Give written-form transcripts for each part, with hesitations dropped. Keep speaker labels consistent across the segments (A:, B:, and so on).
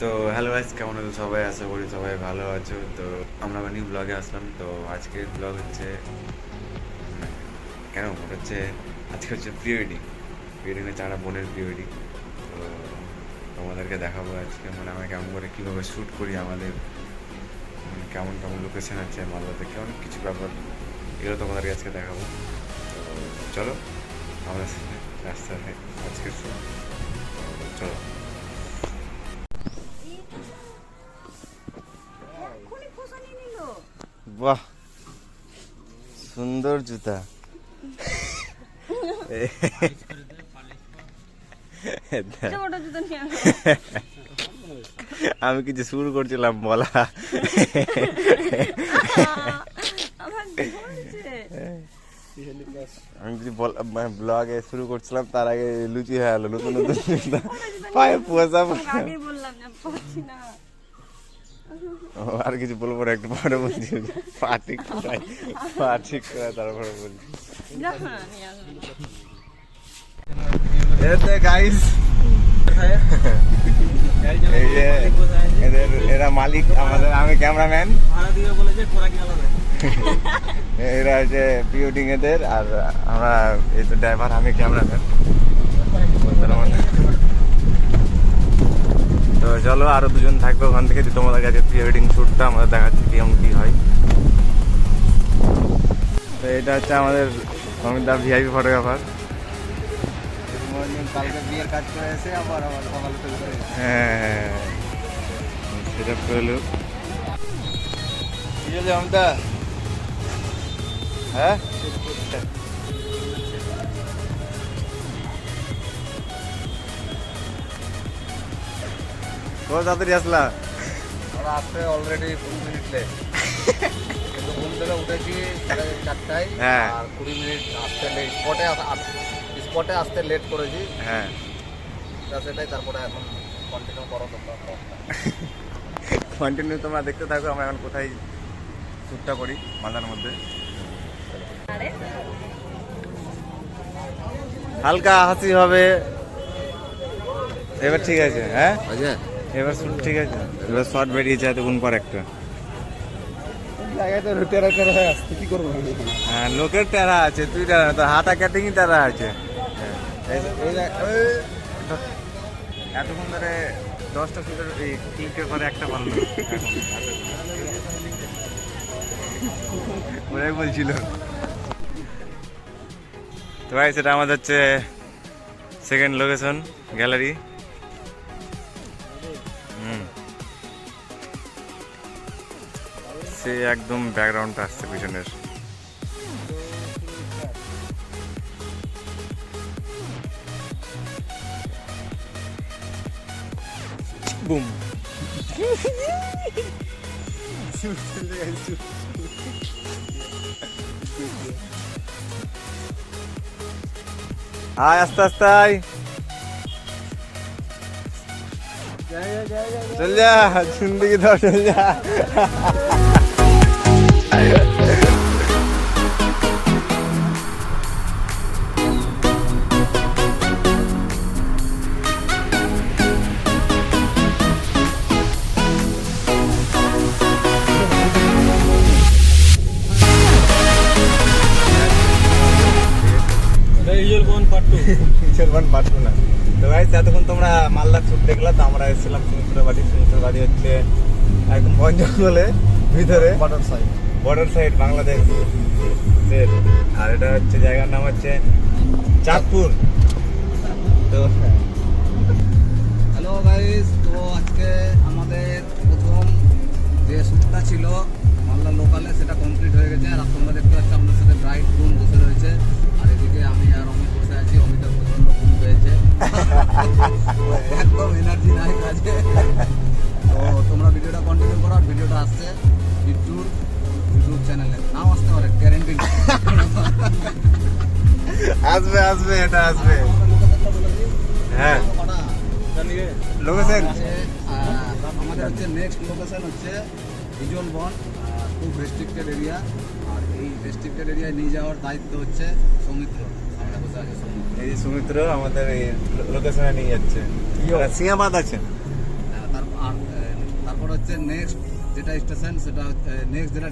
A: তো hello guys, কেমন আছো সবাই? আশা করি সবাই ভালো আছো। তো আমরা নিউ ব্লগে আসলাম। তো আজকের ব্লগ হচ্ছে মানে, কেন ওটা হচ্ছে আজকে হচ্ছে প্রি ওয়েডিং। প্রি ওয়েডিংয়ে চারা বোনের প্রি ওয়েডিং। তো তোমাদেরকে দেখাবো আজকে মানে আমরা কেমন করে কীভাবে শ্যুট করি, আমাদের মানে কেমন কেমন লোকেশন আছে মালদাতে, কেমন কিছু ব্যাপার, এগুলো তোমাদেরকে আজকে দেখাবো। তো চলো আমাদের সাথে রাস্তাতে আজকের শ্যুট। চলো। বাহ, সুন্দর জুতা। আমি কিছু শুরু করছিলাম বলা, আমি কিছু ব্লগে শুরু করছিলাম, তার আগে লুচি হয়ে গেলো নতুন নতুন জুতা পায়ে পোষা। আর কিছু বলবো না, একটু পরে বলছি। পা ঠিক করায় তারপরে বলছি। গাইস, এই যে এরা মালিক আমাদের, আমি ক্যামেরাম্যান, এরা হচ্ছে প্রি ওয়েডিং এদের, আর আমরা এই তো ড্রাইভার, আমি ক্যামেরাম্যান। তো চলো, আরো দুজন থাকবে ওখান থেকে, যে তোমাদের কাছে প্রি ওয়েডিং শ্যুটটা আমাদের দেখাচ্ছি কেমন কি হয়। তো এটা হচ্ছে আমাদের সমিতা ভিআইপি ফটোগ্রাফার।
B: কালকে বিয়ের কাজ করে এসে আবার সকালে
A: হ্যাঁ, সেটা পেলো। কি চলছে অমিতা? হ্যাঁ, কত তাড়াতাড়ি আসলা?
B: আমরা আসতে অলরেডি 20 মিনিট লেট, কিন্তু ঘুম থেকে উঠেছি 4:30,
A: হ্যাঁ,
B: আর 20 মিনিট আসতে লেট, স্পটে আসতে লেট করেছি।
A: হ্যাঁ,
B: সেটাই, তারপরে এখন কন্টিনিউ করো তোমরা।
A: কন্টিনিউ তোমরা দেখতে থাকো আমরা এখন কোথায় শ্যুটটা করি মালদার মধ্যে। হালকা হাসি হবে এবার, ঠিক আছে? হ্যাঁ, এবার শ্যুট ঠিক আছে, এবার শর্ট বেরিয়েছে এতক্ষণ পর একটা।
B: জায়গায় তো তেরা তেরা হয়ে আসছে, কি করবো?
A: হ্যাঁ, লোকের টেরা আছে, তুই টেরা না, তোর হাতা কাটিংই টেরা আছে। এতক্ষণ ধরে 10টা শ্যুটের এই ক্লিকের পরে একটা ভালো ওরাই বলছিল। তো ভাই, সেটা আমাদের হচ্ছে সেকেন্ড লোকেশন, গ্যালারি। সে একদম ব্যাকগ্রাউন্ডটা আসছে পিছনের। বুম। আয়, আস্তে আস্তে আয়, চল যা, জিন্দগি ধর, চল যা। না তো ভাই, এতক্ষণ তোমরা মালদার শ্যুট দেখলা। তো আমরা এসেছিলাম সমুদ্রের বাড়ি হচ্ছে একদম বন জঙ্গলে ভিতরে, বর্ডার সাইড বাংলাদেশ। আর এটা হচ্ছে জায়গার নাম হচ্ছে চাঁদপুর। তো
B: হ্যালো গাইস, তো আজকে আমাদের প্রথম যে শ্যুটটা ছিল মালদা লোকালে, সেটা কমপ্লিট হয়ে গেছে। আর তোমরা দেখতে পাচ্ছ আমাদের সাথে ব্রাইড গ্রুম বসে রয়েছে, আর এদিকে আমি আর অমিত বসে আছি। অমিতার প্রচন্ড ঘুম পেয়েছে, একদম এনার্জি নাই কাজে। তো তোমরা ভিডিওটা কন্টিনিউ করো, আর ভিডিওটা আসছে বিট্টুর ইউটিউব চ্যানেলে, নাও আসতে পারে, গ্যারেন্টি
A: আসবে আসবে, এটা আসবে। হ্যাঁ, লোকেশন
B: আমাদের হচ্ছে নেক্সট লোকেশন হচ্ছে ভিজুয়াল বন, খুব রেস্ট্রিক্টেড এরিয়া। আর এই রেস্ট্রিক্টেড এরিয়ায় নিয়ে যাওয়ার দায়িত্ব হচ্ছে সৌমিত্র। আমরা বসে আছি সৌমিত্র,
A: এই যে সৌমিত্র আমাদের এই লোকেশনে নিয়ে যাচ্ছে। সিংহাবাদ আছে,
B: আর হচ্ছে নেক্সট যেটা স্টেশন সেটা নেক্সট যেটা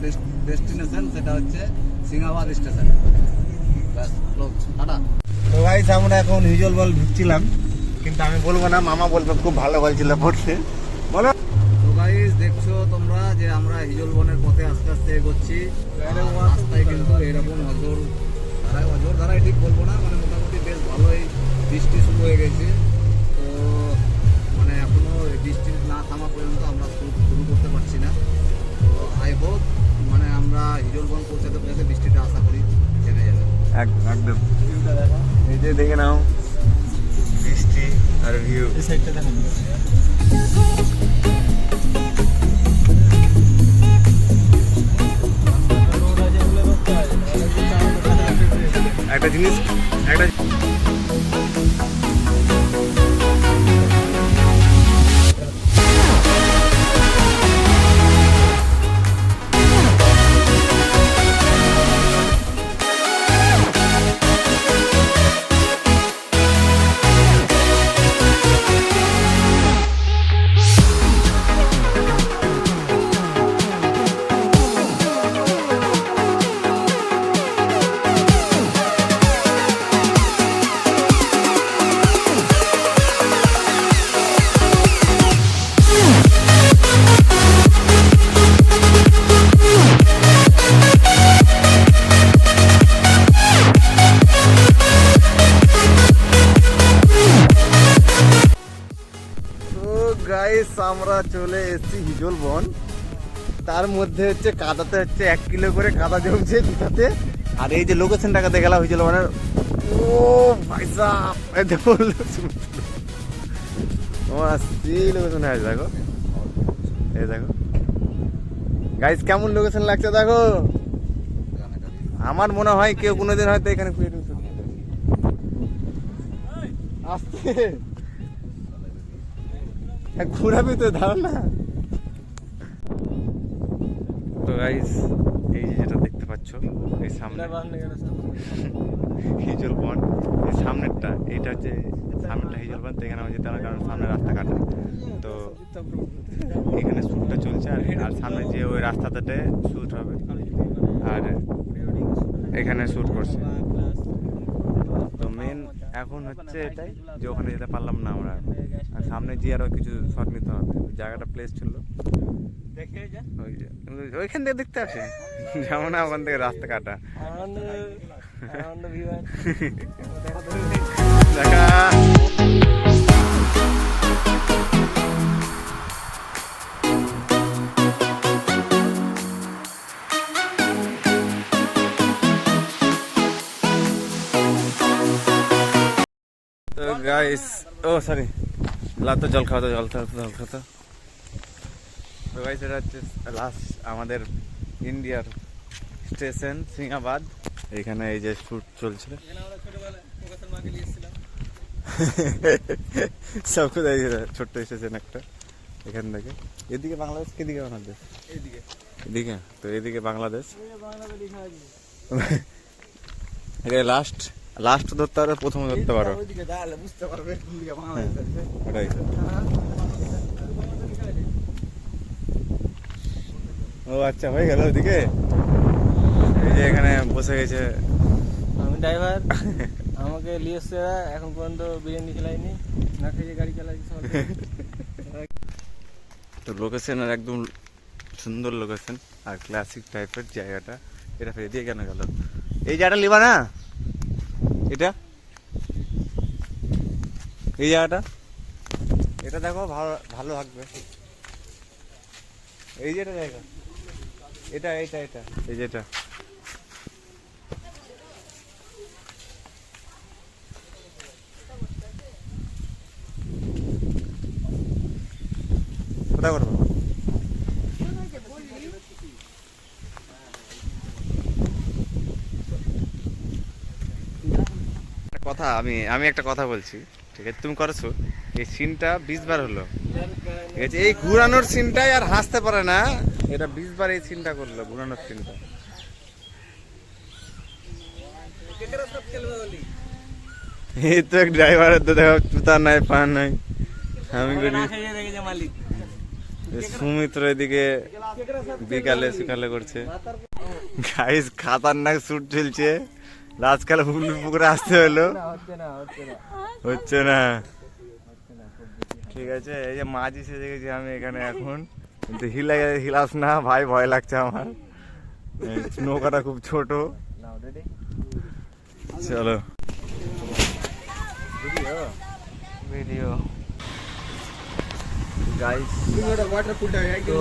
B: ডেস্টিনেশন সেটা হচ্ছে সিংহাবাদ স্টেশন। ব্যাস টাটা।
C: তো গাইস আমরা এখন হিজল বল ঢুকছিলাম, কিন্তু আমি বলবো না, মামা বলবে খুব ভালো বল ছিল পড়ছে। বলো।
B: তো গাইস দেখছো তোমরা যে আমরা হিজল বনের পথে আস্তে আস্তে এগোচ্ছি। রাস্তায় কিন্তু এরকম অজর ধারায় ঠিক বলবো না, মানে মোটামুটি বেশ ভালোই বৃষ্টি শুরু হয়ে গেছে। তো মানে এখনো বৃষ্টি না থামা পর্যন্ত আমরা শুরু করতে পারছি না। তো আই হোপ মানে আমরা হিজল বন পৌঁছাতে পৌঁছাতে বৃষ্টিটা আশা করি থেমে যাবে।
A: একদম একদম। এই যে দেখে নাও বৃষ্টি আর ভিউ।
C: এই সাইডটা দেখো।
A: একটা জিনিস একটা
C: গাইস আমরা চলে এসেছি হিজল বন। তার মধ্যে হচ্ছে কাদাতে হচ্ছে 1 কিলো করে কাদা জমছে দুটাতে। আর এই যে লোকেশনটাকে দেখে গেলাম হিজল বনের, ও ভাই সাহেব এই দেখো লোকেশন, সেই লোকেশন আছে দেখো, এই দেখো গাইস কেমন লোকেশন লাগছে দেখো। আমার মনে হয় কেউ কোনোদিন হয়তো এখানে আসতে ঘুরাবি তো ধারণা।
A: তো গাইস এই যে যেটা দেখতে পাচ্ছ এই সামনে হিজল বন, এই সামনেরটা এইটা হচ্ছে সামনেটা হিজল বন। তো এখানে আমি যেতে হবে কারণ সামনে রাস্তা কাটা, তো এখানে শ্যুটটা চলছে। আর সামনে যে ওই রাস্তাটাতে শ্যুট হবে আর এখানে শ্যুট করছে। তো মেন এখন হচ্ছে এটাই যে ওখানে যেতে পারলাম না আমরা, আর সামনে যে আরো কিছু শট নিতে হবে। জায়গাটা প্লেস ছিল ওইখান থেকে দেখতে আসে, যেমন ওখান থেকে রাস্তা কাটা দেখা। তো গাইস ও সরি তো জল খাওয়া, জল খাওয়া। তো গাইস এটা হচ্ছে লাস্ট আমাদের ইন্ডিয়ার স্টেশন সিংহাবাদ। এখানে এই যে শুট চলছে সব কোথায় ছোট্ট স্টেশন একটা। এখান থেকে এদিকে বাংলাদেশ, কেদিকে বাংলাদেশ? এদিকে। তো এদিকে বাংলাদেশ, লাস্ট লাস্ট ধরতে পারো, প্রথম ধরতে পারো, ওটাই। ও আচ্ছা হয়ে গেল ওদিকে। এই যে এখানে বসে গেছে
C: আমি ড্রাইভার, আমাকে নিয়ে এসছে, এখন পর্যন্ত বিরিয়ানি খেলাইনি, না খেয়ে গাড়ি চালাইছি।
A: তো লোকেশনের একদম সুন্দর লোকেশন আর ক্লাসিক টাইপের জায়গাটা। এটা ফের দিয়ে কেন গেল? এই জায়গাটা লিবা না, এটা এই জায়গাটা, এটা দেখো ভালো ভালো থাকবে। এই যে এটা জায়গা, এটা এটা এটা এই যেটা কোথায় করবো? কথা আমি একটা কথা বলছি, ঠিক আছে? তুমি করেছো এই সিনটা 20 বার হলো, ঠিক আছে? এই ঘুরানোর সিনটাই আর হাসতে পারে না, এটা 20 বার এই সিনটা করলো, ঘুরানোর সিনটা। এই তো এক ড্রাইভারের তো দেখো জুতা নাই, পা নাই, আমি করি
C: সুমিত্র এদিকে বিকালে সকালে করছে। গাইস খাতারনাক শুট চলছে, আজকাল হুগলির পুকুরে আসতে হলো, হচ্ছে না। ঠিক আছে, এই যে মাঝি সেজে গেছি আমি এখানে এখন, কিন্তু হিলাস না ভাই, ভয় লাগছে আমার, নৌকাটা খুব ছোট। চলো ভিডিও গাইস, তো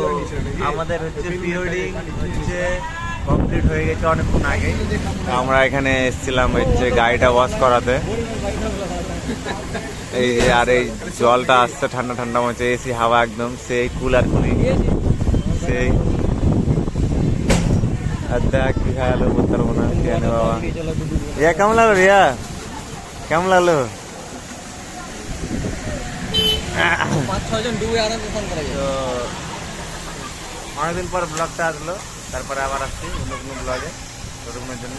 C: আমাদের হচ্ছে প্রিওয়েডিং হচ্ছে কমপ্লিট হয়ে গেছে অনেকক্ষণ আগে। আমরা এখানে এসেছিলাম হচ্ছে গাড়িটা ওয়াশ করাতে। এই যে আর এই জলটা আসছে ঠান্ডা ঠান্ডা মনে, এসি হাওয়া একদম সেই কুলার খুলি সেই। আর দেখ কি খাওয়ালো বলতে পারবো না, খেয়ে বাবা। রিয়া কেমন লাগলো? রিয়া কেমন লাগলো?
B: 5-6 জন ডুবে আরামে ফোন করা যায়।
C: তো অনেকদিন পর ব্লগটা আসলো, তারপরে আবার আসছি অন্য কোনো ব্লগে ওরকমের জন্য।